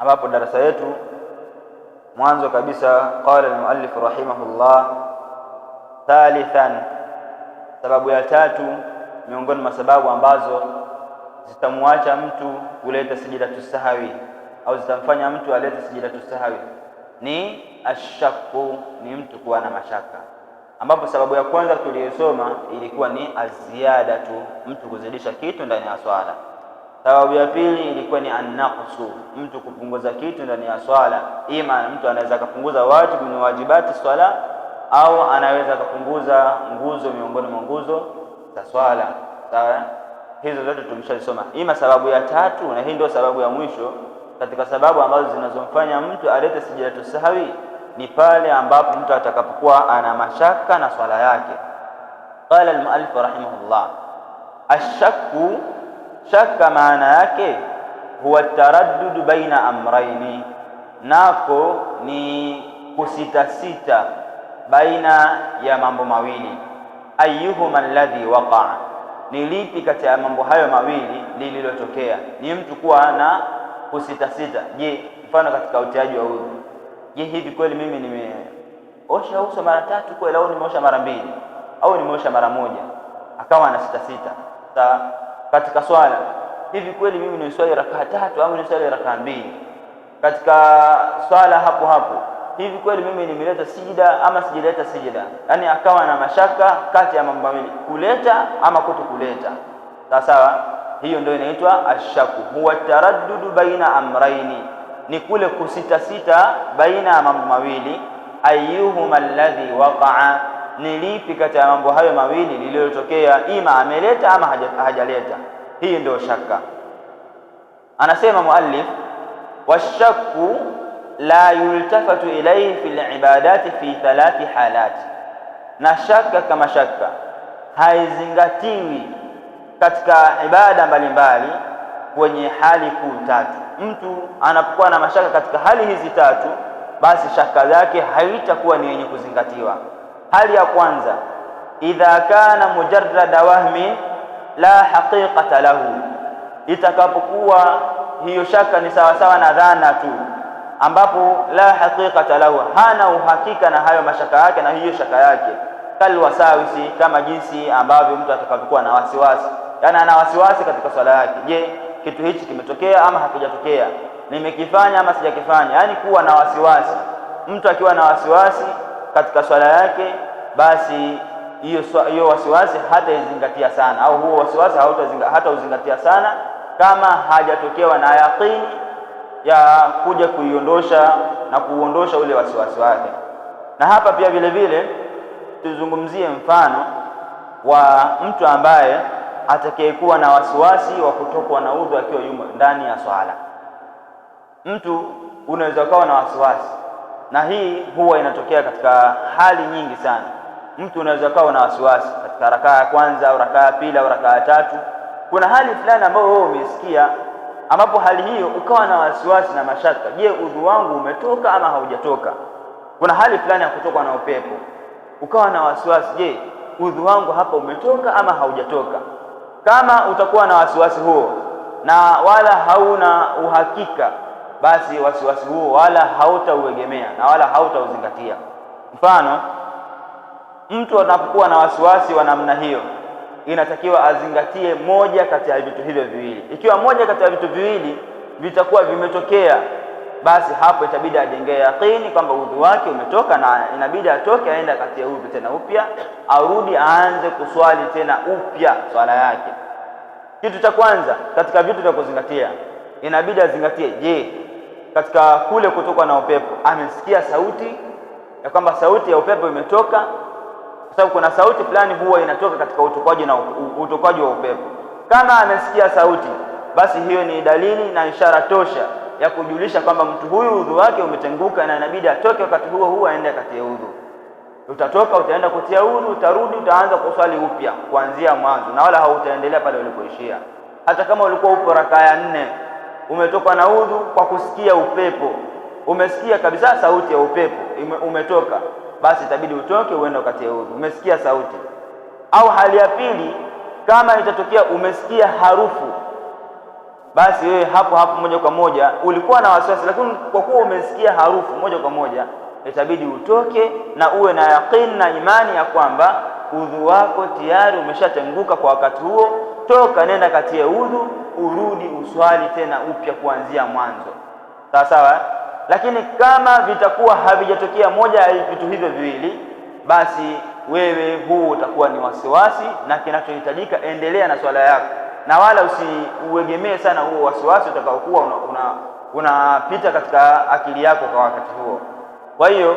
ambapo darasa yetu mwanzo kabisa qala al-muallif rahimahullah, thalithan, sababu ya tatu miongoni mwa sababu ambazo zitamwacha mtu kuleta sijidatu sahwi au zitamfanya mtu alete sijidatu sahwi ni ashakku, ni mtu kuwa na mashaka, ambapo sababu ya kwanza tuliyosoma ilikuwa ni aziyadatu, mtu kuzidisha kitu ndani ya swala. Sababu ya pili ilikuwa ni annaqsu, mtu kupunguza kitu ndani ya swala. Ima mtu anaweza kupunguza wajibu min wajibati swala, au anaweza kupunguza nguzo miongoni mwa nguzo za swala. Sawa, hizo zote tumeshazisoma. Ima sababu ya tatu, na hii ndio sababu ya mwisho katika sababu ambazo zinazomfanya mtu alete sijidatu sahwi, ni pale ambapo mtu atakapokuwa ana mashaka na swala yake. Qala al-muallif rahimahullah, ashakku, shaka maana yake huwa taraddud baina amraini, nako ni kusitasita baina ya mambo mawili. Ayyuhuma alladhi waqa'a, ni lipi kati ya mambo hayo mawili lililotokea? Ni mtu kuwa na kusitasita. Je, mfano katika utiaji wa udhu, je, hivi kweli mimi nimeosha uso mara 3 kweli, au nimeosha mara 2 au nimeosha mara 1? Akawa na sitasita. Sawa, katika swala, hivi kweli mimi niswali rakaa 3 au niswali rakaa 2? Katika swala hapo hapo, hivi kweli mimi nimeleta sijida ama sijaleta sijida? Yani akawa na mashaka kati ya mambo mawili, kuleta ama kutokuleta. Sawa, hiyo ndio inaitwa ashaku. Huwa taraddudu baina amraini, ni kule kusitasita baina ya mambo mawili. Ayyuhuma alladhi waqa'a, ni lipi kati ya mambo hayo mawili lililotokea, ima ameleta ama hajaleta. Hii ndio shaka. Anasema muallif, washakku la yultafatu ilayhi fil ibadati fi 3 halat, na shaka kama shaka haizingatiwi katika ibada mbalimbali kwenye hali kuu 3. Mtu anapokuwa na mashaka katika hali hizi 3, basi shaka yake haitakuwa ni yenye kuzingatiwa. Hali ya kwanza, idha kana mujarrada wahmi la haqiqata lahu, itakapokuwa hiyo shaka ni sawa sawa na dhana tu, ambapo la haqiqata lahu, hana uhakika na hayo mashaka yake na hiyo shaka yake. Kalwasawisi, kama jinsi ambavyo mtu atakapokuwa na wasiwasi, yani ana wasiwasi katika swala yake. Je, kitu hichi kimetokea ama hakijatokea? Nimekifanya ama sijakifanya? Yani kuwa na wasiwasi. Mtu akiwa na wasiwasi katika swala yake, basi hiyo wasiwasi hataizingatia sana, au huo wasiwasi hatauzingatia sana kama hajatokewa na yaqini ya kuja kuiondosha na kuuondosha ule wasiwasi wake. Na hapa pia vile vile tuzungumzie mfano wa mtu ambaye atakayekuwa na wasiwasi wa kutokwa na udhu akiwa yumo ndani ya swala. Mtu unaweza kuwa na wasiwasi, na hii huwa inatokea katika hali nyingi sana. Mtu unaweza kuwa na wasiwasi katika rakaa ya kwanza au rakaa ya pili au rakaa ya 3. Kuna hali fulani ambayo wewe umesikia, ambapo hali hiyo ukawa na wasiwasi na mashaka, je, udhu wangu umetoka ama haujatoka? Kuna hali fulani ya kutokwa na upepo, ukawa na wasiwasi, je, udhu wangu hapa umetoka ama haujatoka? Kama utakuwa na wasiwasi huo na wala hauna uhakika, basi wasiwasi huo wala hautauegemea na wala hautauzingatia. Mfano, mtu anapokuwa na wasiwasi wa namna hiyo, inatakiwa azingatie moja kati ya vitu hivyo viwili. Ikiwa moja kati ya vitu viwili vitakuwa vimetokea, basi hapo itabidi ajengee yaqini kwamba udhu wake umetoka, na inabidi atoke aende akatie udhu tena upya, arudi aanze kuswali tena upya swala yake. Kitu cha kwanza katika vitu vya kuzingatia, inabidi azingatie, je, katika kule kutoka na upepo amesikia sauti ya kwamba sauti ya upepo imetoka? Kwa sababu kuna sauti fulani huwa inatoka katika utokaji wa upepo. Kama amesikia sauti, basi hiyo ni dalili na ishara tosha ya kujulisha kwamba mtu huyu udhu wake umetenguka na inabidi atoke wakati huo aende akatie udhu. Utatoka, utaenda kutia udhu, utarudi, utaanza kuswali upya kuanzia mwanzo, na wala hautaendelea pale ulipoishia. Hata kama ulikuwa upo rakaa ya 4, umetoka na udhu kwa kusikia upepo, umesikia kabisa sauti ya upepo umetoka, basi itabidi utoke uende ukatie udhu, umesikia sauti. Au hali ya pili, kama itatokea umesikia harufu basi wewe hapo hapo moja kwa moja ulikuwa na wasiwasi, lakini kwa kuwa umesikia harufu moja kwa moja itabidi utoke na uwe na yaqeen na imani ya kwamba udhu wako tayari umeshatenguka kwa wakati huo. Toka, nenda katie udhu, urudi uswali tena upya kuanzia mwanzo, sawa sawa. Lakini kama vitakuwa havijatokea moja ya vitu hivyo viwili, basi wewe huu utakuwa ni wasiwasi, na kinachohitajika endelea na swala yako, na wala usiuegemee sana huo wasiwasi utakaokuwa unapita katika akili yako kwa wakati huo. Kwa hiyo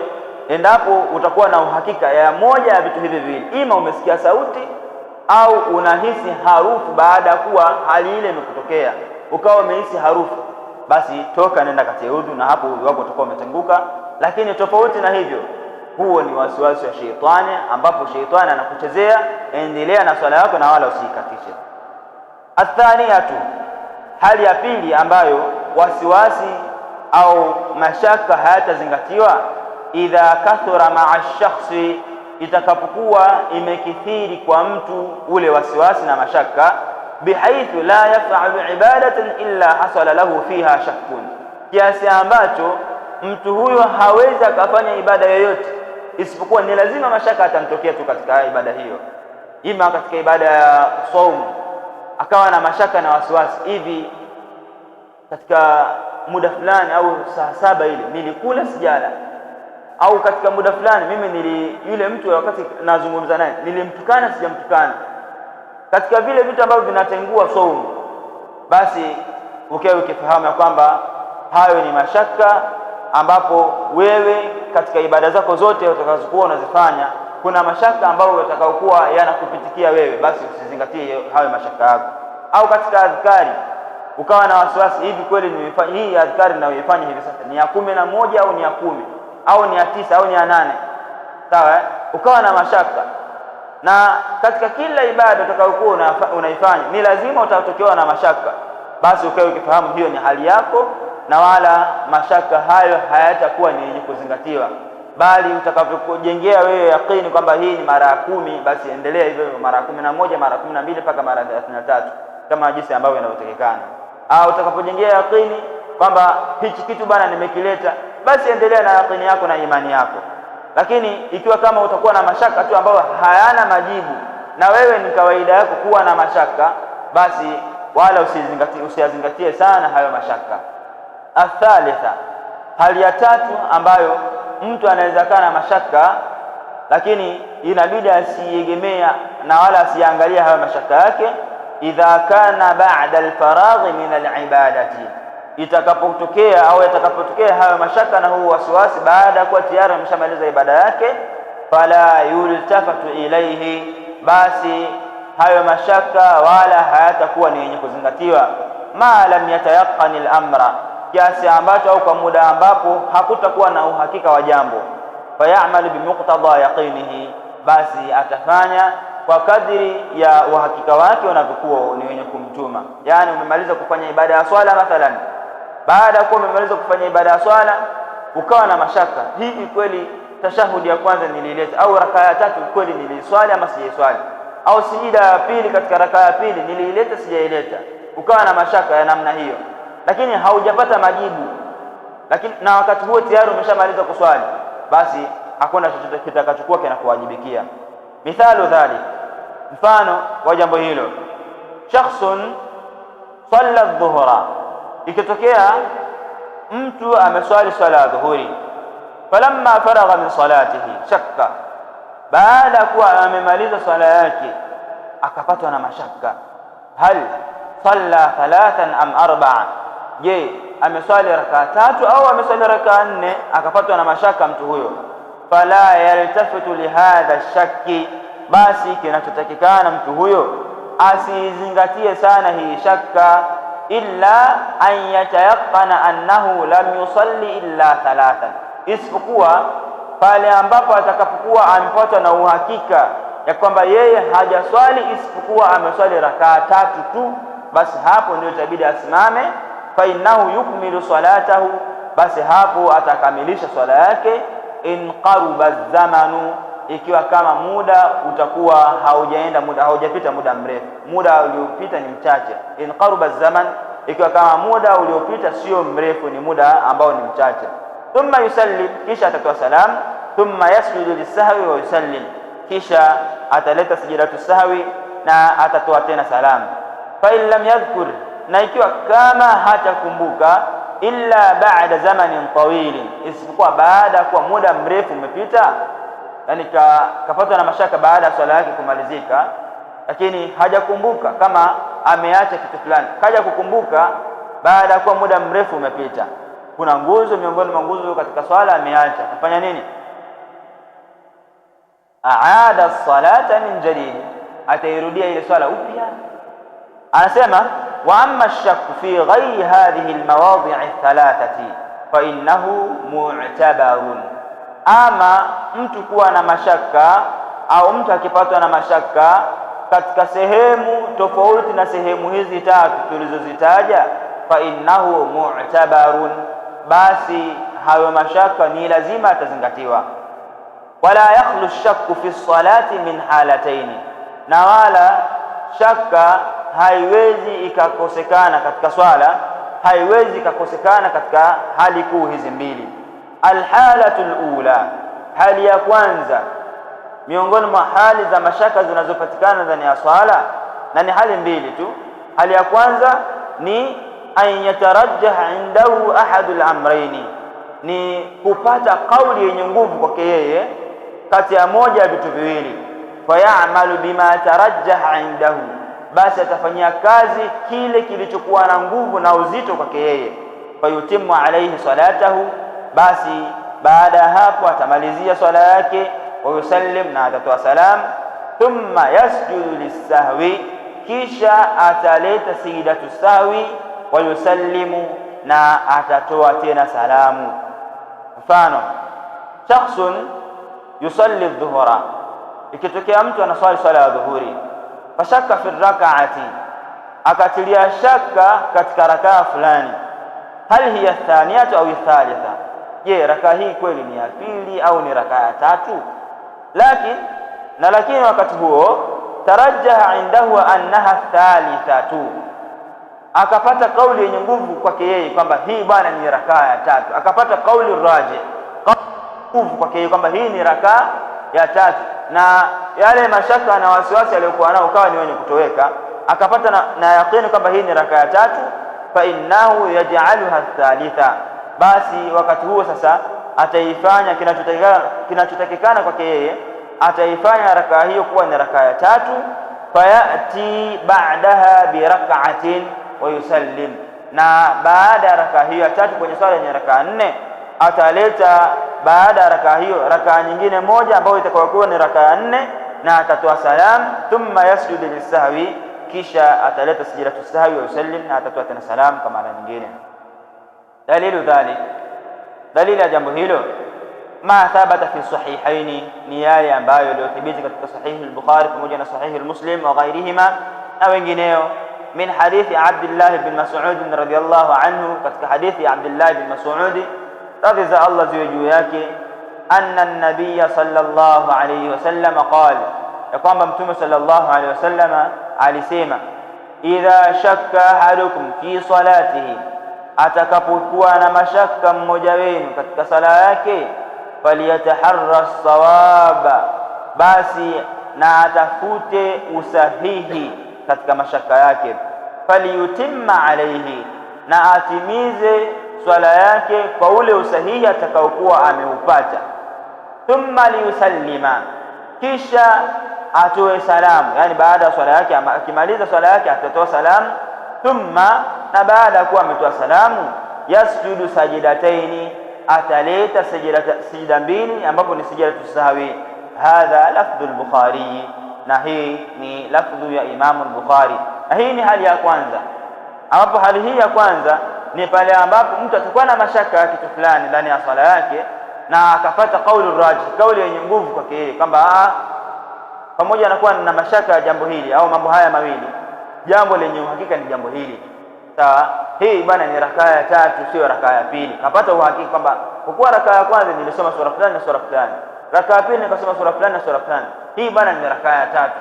endapo utakuwa na uhakika ya moja ya vitu hivi viwili, ima umesikia sauti au unahisi harufu baada ya kuwa hali ile imekutokea, ukawa umehisi harufu, basi toka, nenda katia udhu, na hapo udhu wako utakuwa umetenguka. Lakini tofauti na hivyo, huo ni wasiwasi wa sheitani, ambapo sheitani anakuchezea. Endelea na swala yako na wala usikatishe. Athaniyatu, hali ya pili ambayo wasiwasi au mashaka hayatazingatiwa, idha kathura ma'a shakhsi, itakapokuwa imekithiri kwa mtu ule wasiwasi na mashaka, bihaithu la yaf'alu ibadatan illa hasala lahu fiha shakkun, kiasi ambacho mtu huyo hawezi akafanya ibada yoyote isipokuwa ni lazima mashaka atamtokea tu katika ibada hiyo. Ima katika ibada ya saumu akawa na mashaka na wasiwasi, hivi katika muda fulani au saa 7 ile nilikula sijala, au katika muda fulani mimi yule mtu wakati nazungumza naye nilimtukana sijamtukana, katika vile vitu ambavyo vinatengua saumu, basi ukifahamu ya kwamba hayo ni mashaka, ambapo wewe katika ibada zako zote utakazokuwa unazifanya kuna mashaka ambayo yatakayokuwa yanakupitikia wewe, basi usizingatie hayo mashaka yako. Au katika adhkari ukawa na wasiwasi, hivi kweli nimefanya hii adhkari ninayoifanya hivi sasa ni ya 11 au ni ya 10 au ni ya 9 au ni ya 8, sawa? Ukawa na mashaka, na katika kila ibada utakayokuwa unaifanya ni lazima utatokewa na mashaka, basi ukae ukifahamu hiyo ni hali yako, na wala mashaka hayo hayatakuwa ni yenye kuzingatiwa, bali utakavyojengea wewe yaqini kwamba hii ni mara 10, basi endelea hivyo mara 11, mara 12 mpaka mara 33, kama jinsi ambavyo inavyotakikana. Au utakapojengea yaqini kwamba hichi kitu bana nimekileta, basi endelea na yaqini yako na imani yako. Lakini ikiwa kama utakuwa na mashaka tu ambayo hayana majibu, na wewe ni kawaida yako kuwa na mashaka, basi wala usiyazingatie sana hayo mashaka. Athalitha, hali ya tatu ambayo mtu anaweza kana mashaka, lakini inabidi asiegemea na wala asiangalia hayo mashaka yake, idha kana ba'da alfaraghi min alibadati, itakapotokea au yatakapotokea hayo mashaka na huo wasiwasi baada ya kuwa tayari ameshamaliza ibada yake, fala yultafatu ilayhi, basi hayo mashaka wala hayatakuwa ni yenye kuzingatiwa, ma lam yatayaqqani al-amra, kiasi ambacho au kwa muda ambapo hakutakuwa na uhakika wa jambo, fayamalu bimuqtada yaqinihi, basi atafanya kwa kadiri ya uhakika wake unavyokuwa ni wenye kumtuma. Yani umemaliza kufanya ibada ya swala mathalan, baada ya kuwa umemaliza kufanya ibada ya swala ukawa na mashaka, hivi kweli tashahudi ya kwanza nilileta, au rakaa ya tatu kweli niliswali ama sijaiswali, au sijida ya pili katika rakaa ya pili nilileta sijaileta, ukawa na mashaka ya namna hiyo, lakini haujapata majibu, lakini na wakati huo tayari umeshamaliza kuswali, basi hakuna chochote kitakachokuwa kinakuwajibikia. Mithalu dhalik, mfano wa jambo hilo, shakhsun salla adh-dhuhra, ikitokea mtu ameswali swala ya dhuhuri, falamma faragha min salatihi shakka, baada kuwa amemaliza swala yake akapatwa na mashaka, hal salla 3 am 4, je ameswali rakaa 3 au ameswali rakaa 4? Akapatwa na mashaka mtu huyo, fala yaltafitu lihadha shakki, basi kinachotakikana mtu huyo asizingatie sana hii shaka, illa an yatayaqqana annahu lam yusalli illa 3, isipokuwa pale ambapo atakapokuwa amepatwa na uhakika ya kwamba yeye hajaswali isipokuwa ameswali rakaa 3 tu, basi hapo ndio itabidi asimame, fa innahu yukmilu salatahu, basi hapo atakamilisha swala yake. In qaruba zamanu, ikiwa kama muda utakuwa haujapita muda mrefu, muda uliopita ni mchache. In qaruba zaman, ikiwa kama muda uliopita sio mrefu, ni muda ambao ni mchache. Thumma yusallim, kisha atatoa salam. Thumma yasjudu lisahwi wa yusallim, kisha ataleta sijidatu sahwi na atatoa tena salam. Fa in lam yadhkur, na ikiwa kama hatakumbuka, illa ba'da zamanin tawilin, isipokuwa baada kwa muda mrefu umepita, yani kapatwa na mashaka baada ya swala yake kumalizika, lakini hajakumbuka kama ameacha kitu fulani, kaja kukumbuka baada ya kuwa muda mrefu umepita. Kuna nguzo miongoni mwa nguzo katika swala ameacha, kufanya nini? Aada salata min jadid, atairudia ile swala upya. Anasema wa amma shakku fi ghairi hadhihi almawadi' thalathati fa innahu mu'tabarun, ama mtu kuwa na mashaka au mtu akipatwa na mashaka katika sehemu tofauti na sehemu hizi tatu tulizozitaja, fa innahu mu'tabarun, basi hayo mashaka ni lazima atazingatiwa. Wala yakhlu shakku fi salati min halataini, na wala shaka haiwezi ikakosekana katika swala, haiwezi ikakosekana katika hali kuu hizi mbili. Alhalatul ula, hali ya kwanza miongoni mwa hali za mashaka zinazopatikana ndani ya swala, na ni hali mbili tu. Hali ya kwanza ni an yatarajjah indahu ahadul amrayni, ni kupata kauli yenye nguvu kwake yeye kati ya moja ya vitu viwili. Fayamalu bima tarajjah indahu, basi atafanyia kazi kile kilichokuwa na nguvu na uzito kwake yeye. Fayutimu alayhi salatahu, basi baada ya hapo atamalizia swala yake. Wa yusallim, na atatoa salam. Thumma yasjudu lisahwi, kisha ataleta sijidatu sahwi. Wa yusallimu, na atatoa tena salamu. Mfano, shakhsun yusalli dhuhra, ikitokea mtu anaswali swala ya dhuhuri, fashaka fi rak'ati, akatilia shaka katika rakaa fulani, hal hiya thaniyatu au thalitha, je, rakaa hii kweli ni ya pili au ni rakaa ya tatu? Lakini wakati huo tarajjaha indahu annaha thalithatu, akapata kauli yenye nguvu kwake yeye kwamba hii bwana ni rakaa ya tatu, akapata kauli raji nguvu kwake yeye kwamba hii ni rakaa ya tatu, na yale mashaka na wasiwasi aliyokuwa nao kawa ni wenye kutoweka, akapata na yaqini kwamba hii ni rakaa ya tatu. Fa innahu yaj'aluha thalitha, basi wakati huo sasa ataifanya kinachotakikana kwake yeye, ataifanya rakaa hiyo kuwa ni rakaa ya tatu. Fayati ba'daha bi rak'atin wa yusallim, na baada ya rakaa hiyo ya tatu kwenye swala yenye rakaa nne, ataleta baada ya rakaa hiyo rakaa nyingine moja ambayo itakuwa ni rakaa nne, na atatoa salam. Thumma yasjudu lisahwi, kisha ataleta sijidatu sahwi wa yusallim, na atatoa tena salam kama mara nyingine. Dalilu dhalik, dalili ya jambo hilo, ma thabata fi sahihaini, ni yale ambayo yaliyothibiti katika sahihi al-Bukhari pamoja na sahihi al-Muslim wa ghairihima na wengineo, min hadithi Abdullah ibn Mas'ud radhiyallahu anhu, katika hadithi Abdullah ibn Mas'ud radhi za Allah ziwe juu yake, anna an-nabiy sallallahu alayhi wasallam qala, ya kwamba mtume sallallahu alayhi wasallam alisema, idha shakka ahadukum fi salatihi, atakapokuwa na mashaka mmoja wenu katika sala yake, faliyataharra sawaba, basi na atafute usahihi katika mashaka yake. Faliyutimma alayhi, na atimize swala yake kwa ule usahihi atakaokuwa ameupata. Thumma liyusallima, kisha atoe salamu, yani baada ya swala yake, akimaliza swala yake atatoa salamu. Thumma, na baada ya kuwa ametoa salamu, yasjudu sajidataini, ataleta sijida mbili ambapo ni sijidatu sahwi. Hadha lafdhu al-Bukhari, na hii ni lafdhu ya Imamu al-Bukhari, na hii ni hali ya kwanza, ambapo hali hii ya kwanza ni pale ambapo mtu atakuwa na mashaka ya kitu fulani ndani ya swala yake, na akapata kauli raji, kauli yenye nguvu kwake yeye kwamba pamoja na kuwa na mashaka ya jambo hili au mambo haya mawili, jambo lenye uhakika ni jambo hili, sawa, hii bwana ni rakaa ya tatu, sio rakaa ya pili. Kapata uhakika kwamba kwa kuwa rakaa ya kwanza nilisoma sura fulani na sura fulani, rakaa ya pili nikasoma sura fulani na sura fulani, hii bwana ni rakaa ya tatu,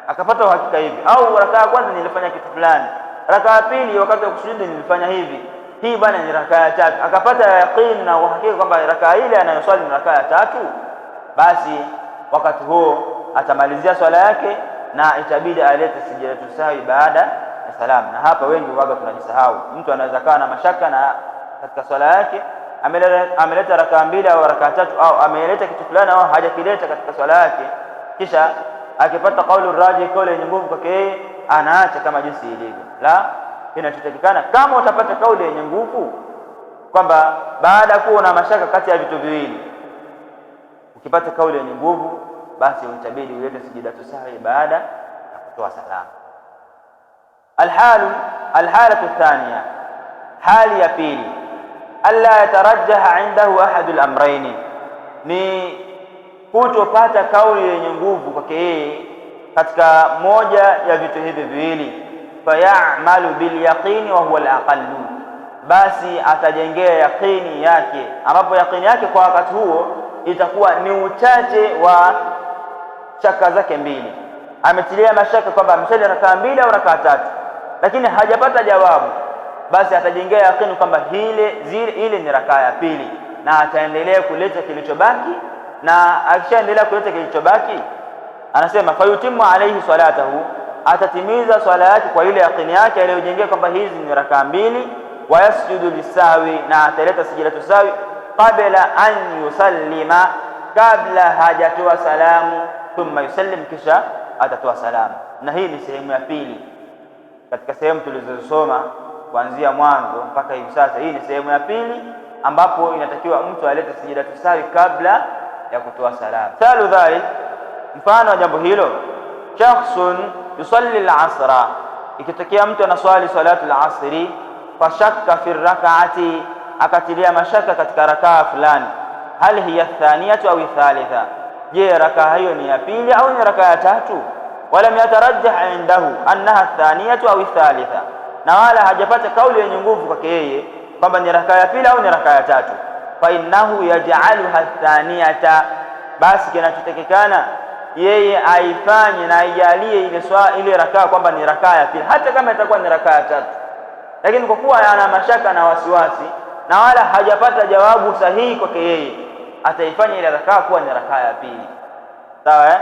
akapata uhakika hivi. Au rakaa ya kwanza nilifanya kitu fulani, raka ya pili wakati wa kusujudu nilifanya hivi, hii bwana ni raka ya tatu, akapata yaqeen na uhakika kwamba raka ile anayoswali ni raka ya tatu, basi wakati huo atamalizia swala yake na itabidi alete sijidatu sahwi baada ya salam. Na hapa wengi waga tunajisahau. Mtu anaweza kaa na mashaka na katika swala yake, ameleta raka mbili au raka tatu, au ameleta kitu fulani au hajakileta katika swala yake, kisha akipata kauli raji, kauli yenye nguvu kwake yeye, anaacha kama jinsi ilivyo. La, kinachotakikana kama utapata kauli yenye nguvu kwamba baada ya kuwa na mashaka kati ya vitu viwili, ukipata kauli yenye nguvu, basi utabidi ulete sijidatu sahwi baada ya kutoa salamu. Alhalatu thaniya, hali ya pili, alla yatarajjaha indahu ahadu al-amrayn, ni kutopata kauli yenye nguvu kwake yeye katika moja ya vitu hivi viwili. Fayamalu bil yaqini wa huwa al-aqallu, basi atajengea yaqini yake, ambapo yaqini yake kwa wakati huo itakuwa ni uchache wa shaka zake mbili. Ametilia mashaka kwamba amesali rakaa mbili au rakaa tatu, lakini hajapata jawabu, basi atajengea yaqini kwamba ile ni rakaa ya pili, na ataendelea kuleta kilichobaki. Na akishaendelea kuleta kilichobaki, anasema fayutimu alayhi salatahu, atatimiza swala yake kwa ile yaqini yake aliyojengea kwamba hizi ni rakaa mbili. Wa yasjudu lisahwi, na ataleta sijidatu sahwi qabla an yusallima, kabla hajatoa salamu. Thumma yusallim, kisha atatoa salamu. Na hii ni sehemu ya pili katika sehemu tulizosoma kuanzia mwanzo mpaka hivi sasa. Hii ni sehemu ya pili ambapo inatakiwa mtu alete sijidatu sahwi kabla ya kutoa salamu. Thalu dhalik, mfano wa jambo hilo, shakhsun yusalli al-asra, ikitokea mtu anaswali salatu al-asri, fa shakka fi rak'ati, akatilia mashaka katika rakaa fulani, hal hiya thaniyatu au thalitha, je rakaa hiyo ni ya pili au ni rakaa ya tatu? Walam yatarajjah indahu annaha thaniyatu au thalitha, na wala hajapata kauli yenye nguvu kwake yeye kwamba ni rakaa ya pili au ni rakaa ya tatu. Fa innahu yaj'aluha thaniyata, basi kinachotakikana yeye aifanye na aijalie ile rakaa kwamba ni rakaa ya pili, hata kama itakuwa ni rakaa ya tatu. Lakini kwa kuwa ana mashaka na wasiwasi na wala hajapata jawabu sahihi kwake yeye, ataifanya ile rakaa kuwa ni rakaa ya pili. Sawa?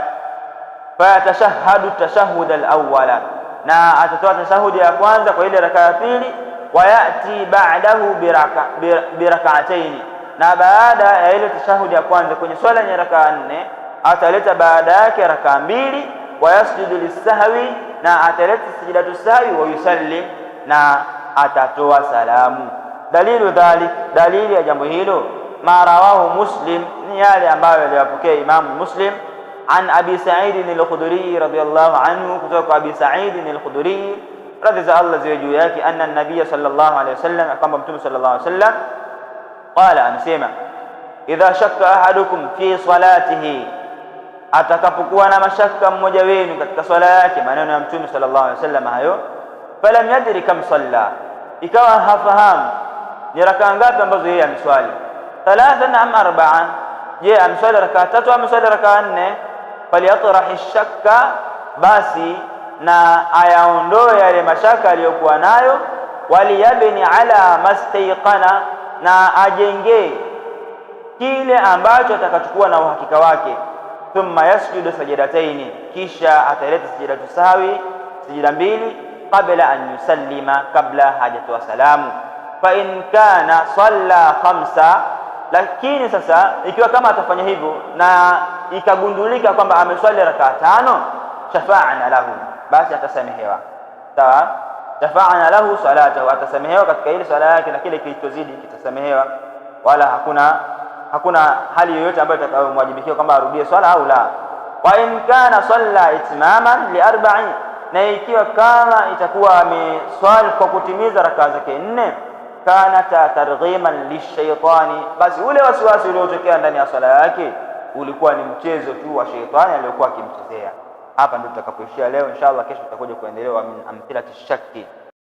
Fa yatashahhadu tashahhud al-awwala, na atatoa tashahudi ya kwanza kwa ile rakaa ya pili. Wa yati ba'dahu birak'atayn, na baada ya ile tashahudi ya kwanza kwenye swala yenye rakaa 4 ataleta baada yake rakaa mbili. Wa yasjudu lisahwi, na ataleta sijidatu sahwi. Wa yusallim, na atatoa salamu. Dalilu dhalik, dalili ya jambo hilo, ma rawahu Muslim, ni yale ambayo aliyapokea Imam Muslim an Abi Sa'id al-Khudri radhiyallahu anhu, kutoka kwa Abi Sa'id al-Khudri radhi za Allah ziwe juu yake, anna an-nabiy sallallahu alayhi wasallam, kwamba Mtume sallallahu alayhi wasallam qala, anasema idha shakka ahadukum fi salatihi, atakapokuwa na mashaka mmoja wenu katika swala yake, maneno ya Mtume sallallahu alayhi wasallam hayo, falam yadri kam salla, ikawa hafahamu ni rakaa ngapi ambazo yeye ameswali, thalathan am arba'an, je ameswali rakaa tatu au ameswali rakaa 4, falyatrahi shakka, basi na ayaondoe yale mashaka aliyokuwa nayo, waliyabni ala mastayqana, na ajenge kile ambacho atakachokuwa na uhakika wake. Thumma yasjudu sajidataini, kisha ataleta sijidatu sahwi, sijida mbili, qabla an yusallima, kabla hajatoa salamu. Fa in kana salla khamsa, lakini sasa ikiwa kama atafanya hivyo na ikagundulika kwamba ameswali rakaa 5, shafa'na lahu, basi atasamehewa. Sawa, shafa'na lahu salatahu, atasamehewa katika ile swala yake, na kile kilichozidi kitasamehewa, wala hakuna hali yoyote ambayo itakayomwajibikia kwamba arudie swala au la. Wa in kana salla itmaman li 4, na ikiwa kama itakuwa ameswali kwa kutimiza rakaa zake 4, kana targhiman lishaitani, basi ule wasiwasi uliotokea ndani ya swala yake ulikuwa ni mchezo tu wa shaitani aliyokuwa akimchezea. Hapa ndio tutakapoishia leo inshallah. Kesho tutakuja kuendelea min amthilati shakki.